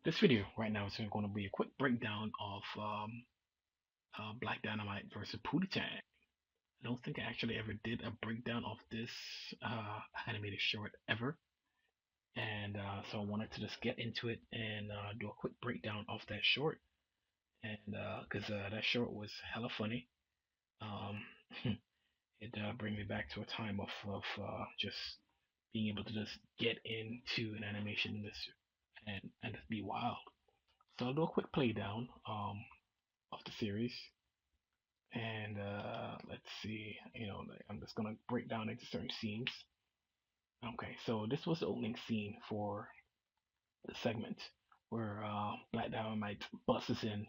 This video right now is going to be a quick breakdown of Black Dynamite versus Pootie Tang. I don't think I actually ever did a breakdown of this animated short ever, and so I wanted to just get into it and do a quick breakdown of that short, and because that short was hella funny. Um, it brings me back to a time of just being able to just get into an animation in this and just be wild. So I'll do a quick play down of the series, and let's see. I'm just gonna break down into certain scenes. Okay, so this was the opening scene for the segment where Black Dynamite busts in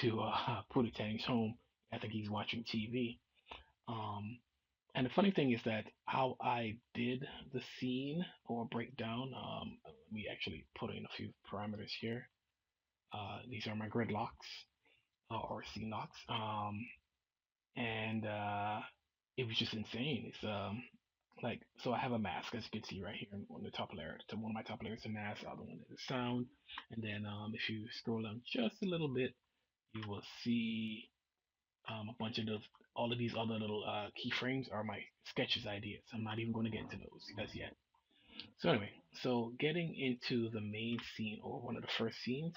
to Pootie Tang's home. I think he's watching TV. Um, and the funny thing is that how I did the scene or breakdown. Let me actually put in a few parameters here. These are my gridlocks or scene locks. And it was just insane. It's like so I have a mask as you can see right here on the top layer. So one of my top layers is a mask, the other one is a sound, and then if you scroll down just a little bit, you will see a bunch of those. All of these other little keyframes are my sketches ideas. I'm not even going to get into those as yet. So anyway, so getting into the main scene or one of the first scenes,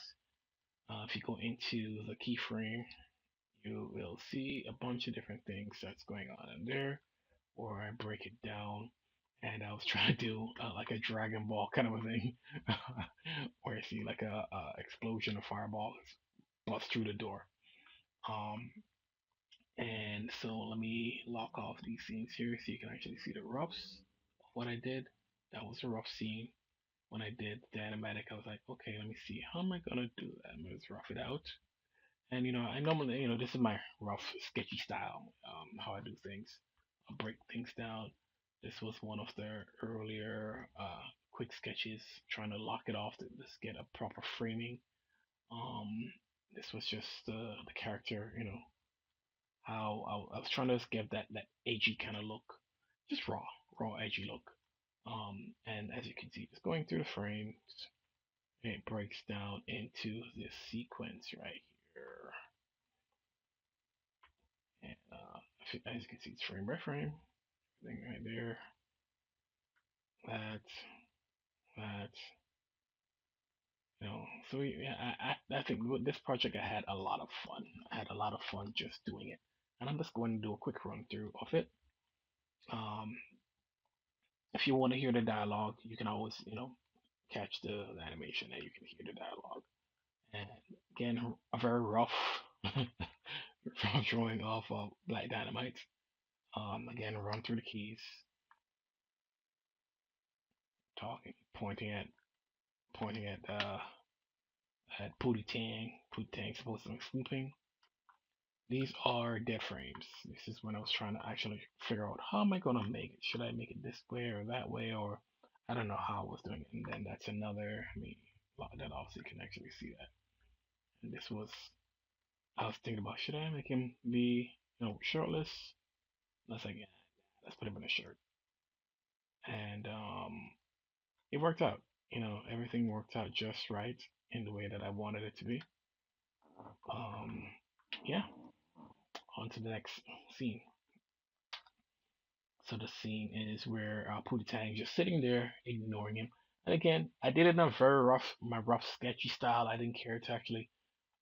if you go into the keyframe, you will see a bunch of different things that's going on in there, or I break it down. And I was trying to do like a Dragon Ball kind of a thing, where you see like a explosion of fireballs bust through the door. Um, and so let me lock off these scenes here so you can actually see the roughs of what I did. That was a rough scene. When I did the animatic, I was like, okay, let me see, how am I gonna do that? I'm gonna just rough it out. And I normally, this is my rough, sketchy style, how I do things. I'll break things down. This was one of their earlier quick sketches, trying to lock it off to just get a proper framing. Um, this was just the character, how I was trying to just give that edgy kind of look, just raw edgy look. And as you can see, just going through the frames, it breaks down into this sequence right here. And as you can see, it's frame by frame, thing right there. That, that, So yeah, I think with this project I had a lot of fun. I had a lot of fun just doing it, and I'm just going to do a quick run through of it. Um, if you want to hear the dialogue, you can always catch the animation and you can hear the dialogue. And again, a very rough, rough drawing of Black Dynamite. Again, run through the keys, talking, pointing at Pootie Tang. Pootie Tang supposed to be sleeping. These are dead frames. This is when I was trying to actually figure out how am I gonna make it. Should I make it this way or that way, or I don't know how I was doing it. And then that's another. I mean, that obviously you can actually see that. And this was I was thinking about should I make him be shirtless? I was like, yeah, let's put him in a shirt. And it worked out. Everything worked out just right in the way that I wanted it to be. Um, yeah, on to the next scene. So the scene is where Pootie Tang is just sitting there, ignoring him. And again, I did it in a very my rough, sketchy style. I didn't care to actually,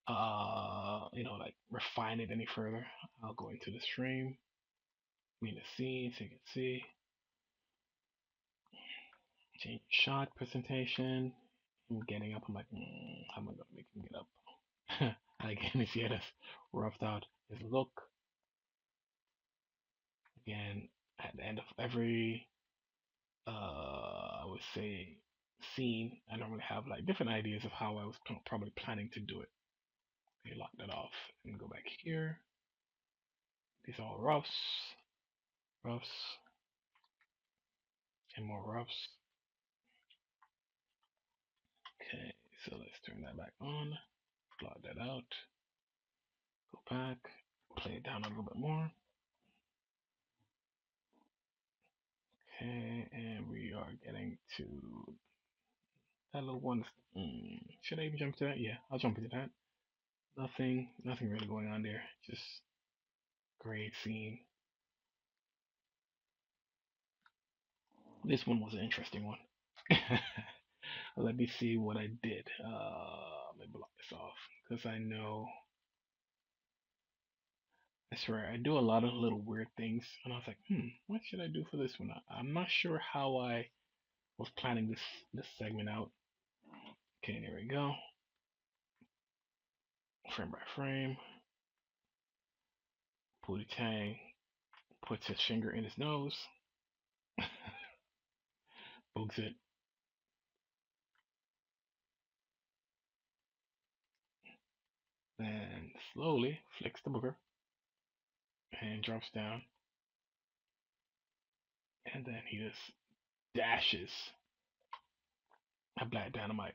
like refine it any further. I'll go into this frame, in the scene, so you can see. Change shot presentation. I'm getting up. I'm like, how am I gonna make him get up? And again, you see it as roughed out his look. Again, at the end of every I would say scene, I normally have like different ideas of how I was probably planning to do it. Okay, lock that off and go back here. These are all roughs, and more roughs. Okay, so let's turn that back on, blot that out, go back, play it down a little bit more. Okay, and we are getting to That little one. Should I even jump to that? Yeah, I'll jump into that. Nothing really going on there. Just great scene. This one was an interesting one. Let me see what I did. Let me block this off because I know. I swear I do a lot of little weird things, and I was like, what should I do for this one? I'm not sure how I was planning this segment out. Okay, there we go. Frame by frame. Pootie Tang puts his finger in his nose, books it, then slowly flicks the booger and drops down, and then he just dashes a Black Dynamite.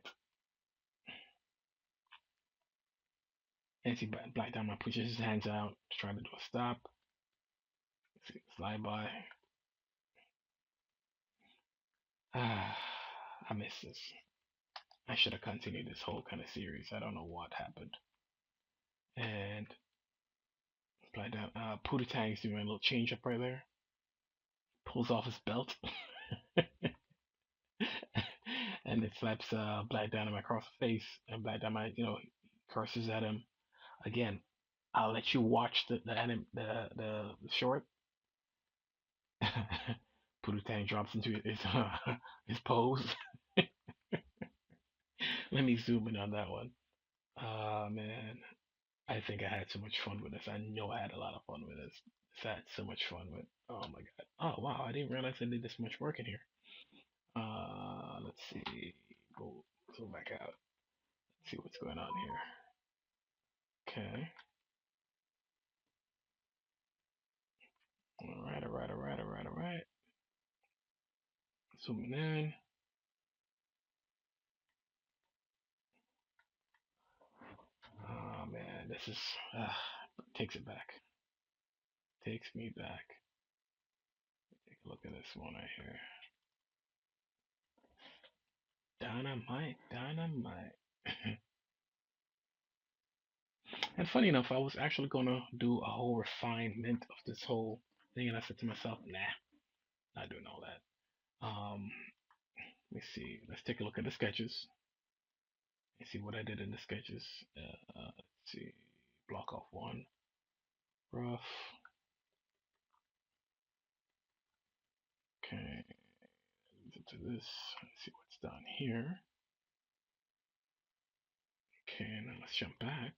And see Black Dynamite pushes his hands out, trying to do a stop. See, slide by. I miss this. I should have continued this whole kind of series. I don't know what happened. And Pootie Tang's doing a little change up right there. Pulls off his belt. And it slaps Black Dynamite across the face. And Black Dynamite, curses at him. Again, I'll let you watch the short. Pootie Tang drops into his pose. Let me zoom in on that one. Man, I think I had so much fun with this. I know I had a lot of fun with this. I had so much fun with. Oh my god. Oh wow, I didn't realize I did this much work in here. Let's see. Go zoom back out. Let's see what's going on here. Okay. All right. Zooming in. Oh man, this is takes it back. Takes me back. Take a look at this one right here. Dynamite. And funny enough, I was actually gonna do a whole refinement of this whole thing, and I said to myself, nah, not doing all that. Let me see. Let's take a look at the sketches. Let's see what I did in the sketches. Let's see. Block off one. Rough. Okay. To this. Let's see what's done here. Okay, now let's jump back.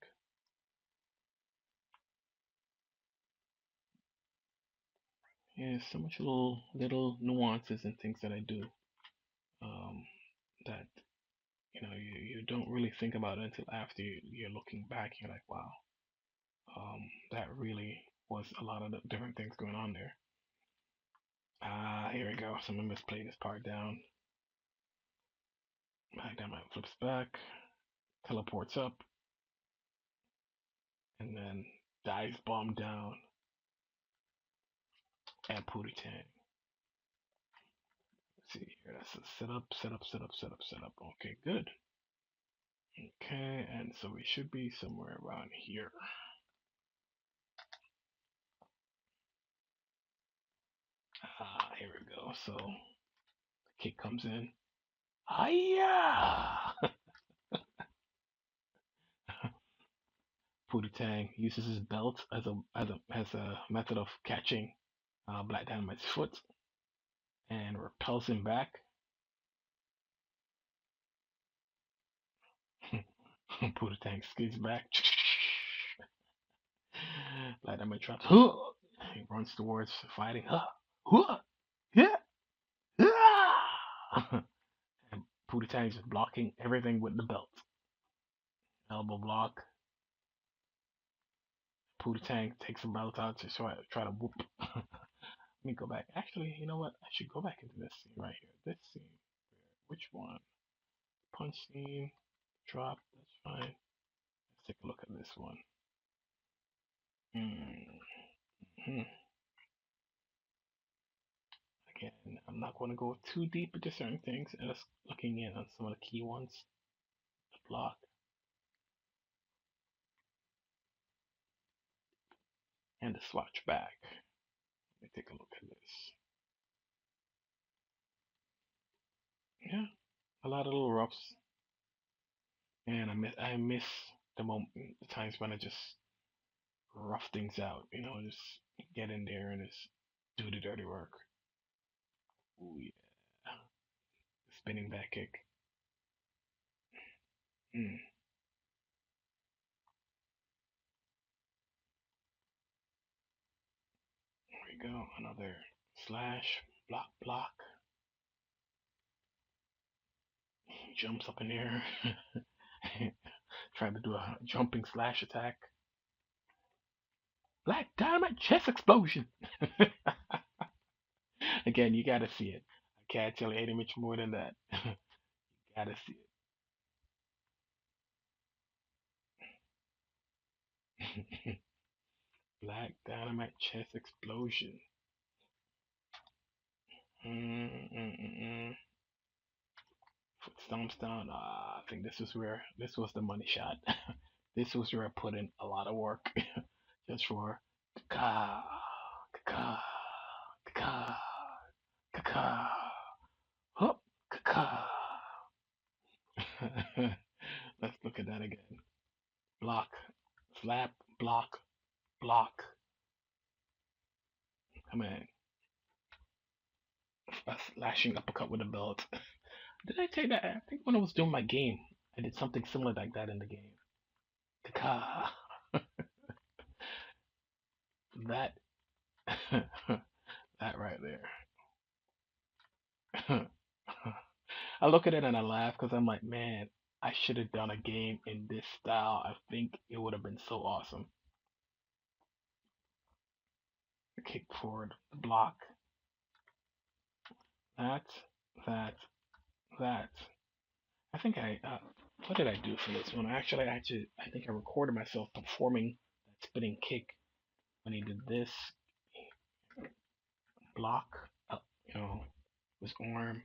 Yeah, so much little nuances and things that I do that you don't really think about it until after you're looking back. You're like, wow, that really was a lot of different things going on there. Here we go. So I'm gonna misplay this part down. Dynamite flips back, teleports up, and then dives bomb down at Pootie Tang. Let's see here. That's a setup. Okay, good. Okay, and so we should be somewhere around here. Here we go. So the kick comes in. Hiya! Pootie Tang uses his belt as a method of catching Black Dynamite's foot and repels him back. Pootie Tang skids back. Black Dynamite drops. He runs towards fighting. Yeah. And Pootie Tang's just blocking everything with the belt. Elbow block. Pootie Tang takes the belt out to try to whoop. Let me go back. Actually, you know what? I should go back into this scene right here. This scene. Which one? Punch scene. Drop. That's fine. Let's take a look at this one. Mm-hmm. Again, I'm not going to go too deep into certain things. And just looking in on some of the key ones. The block and the swatch back. Let me take a look at this. Yeah, a lot of little roughs. And I miss the moment, the times when I just rough things out. Just get in there and just do the dirty work. Ooh yeah, spinning back kick. Mm, there we go. Another slash, block, block. Jumps up in there. Trying to do a jumping slash attack. Black Dynamite chest explosion. Again, you gotta see it. I can't tell you any much more than that. Gotta see it. Black Dynamite chest explosion. Mm-mm-mm-mm. Foot stomps down. I think this was the money shot. This was where I put in a lot of work just for ka ka ka ka hop ka. Let's look at that again. Block, slap, block, block. Come on. A slashing uppercut with a belt. Did I say that? I think when I was doing my game, I did something similar like that in the game. Ka. That that right there. I look at it and I laugh because I'm like, man, I should have done a game in this style. I think it would have been so awesome. Kick forward, block, that, that, that. I think what did I do for this one? I think I recorded myself performing that spinning kick when he did this block, up, his arm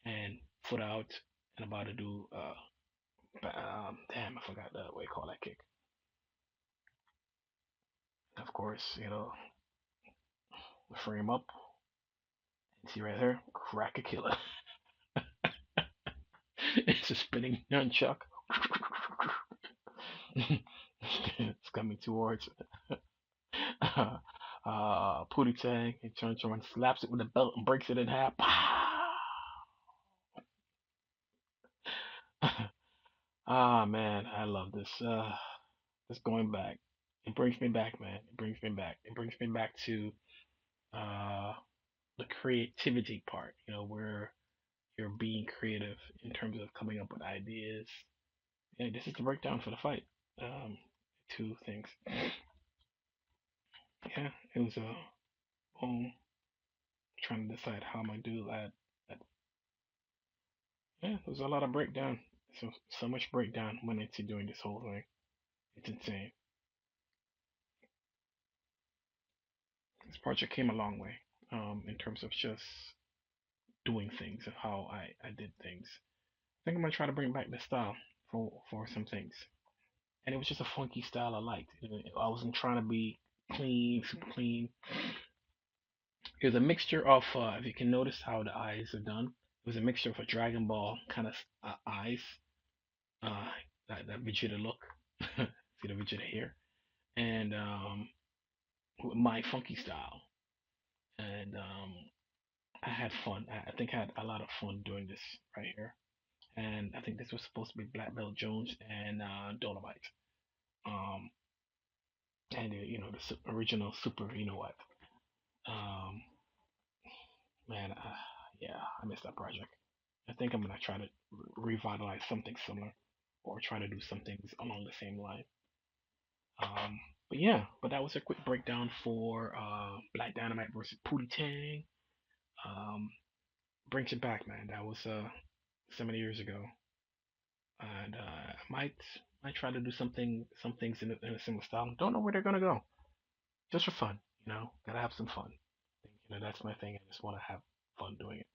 and foot out, and about to do damn, I forgot the way you call that kick. Of course, frame up. See right there, crack a killer. It's a spinning nunchuck. It's coming towards Pootie Tang. He turns around, slaps it with a belt, and breaks it in half. Ah man, I love this. Just going back. It brings me back, man. It brings me back. It brings me back to uh the creativity part. Where you're being creative in terms of coming up with ideas. Yeah, this is the breakdown for the fight. Um, Two things. Yeah, it was a boom. Trying to decide how I'm gonna do that. Yeah, there was a lot of breakdown. So much breakdown went into doing this whole thing. It's insane. This project came a long way. In terms of just doing things and how I did things. I think I'm gonna try to bring back the style for some things. And it was just a funky style I liked. I wasn't trying to be clean, super clean. It was a mixture of, if you can notice how the eyes are done, it was a mixture of a Dragon Ball kind of eyes, uh, that Vegeta look, see the Vegeta here, and my funky style. And I had fun. I think I had a lot of fun doing this right here. And I think this was supposed to be Black Belt Jones and Dolomite. Um, and the original Super, what? Um, Man, yeah, I missed that project. I think I'm gonna try to revitalize something similar, or try to do some things along the same line. But yeah, but that was a quick breakdown for Black Dynamite versus Pootie Tang. Um, Brings it back, man. That was 7 years ago, and might try to do some things in a similar style. Don't know where they're gonna go. Just for fun, gotta have some fun. That's my thing. I just want to have fun doing it.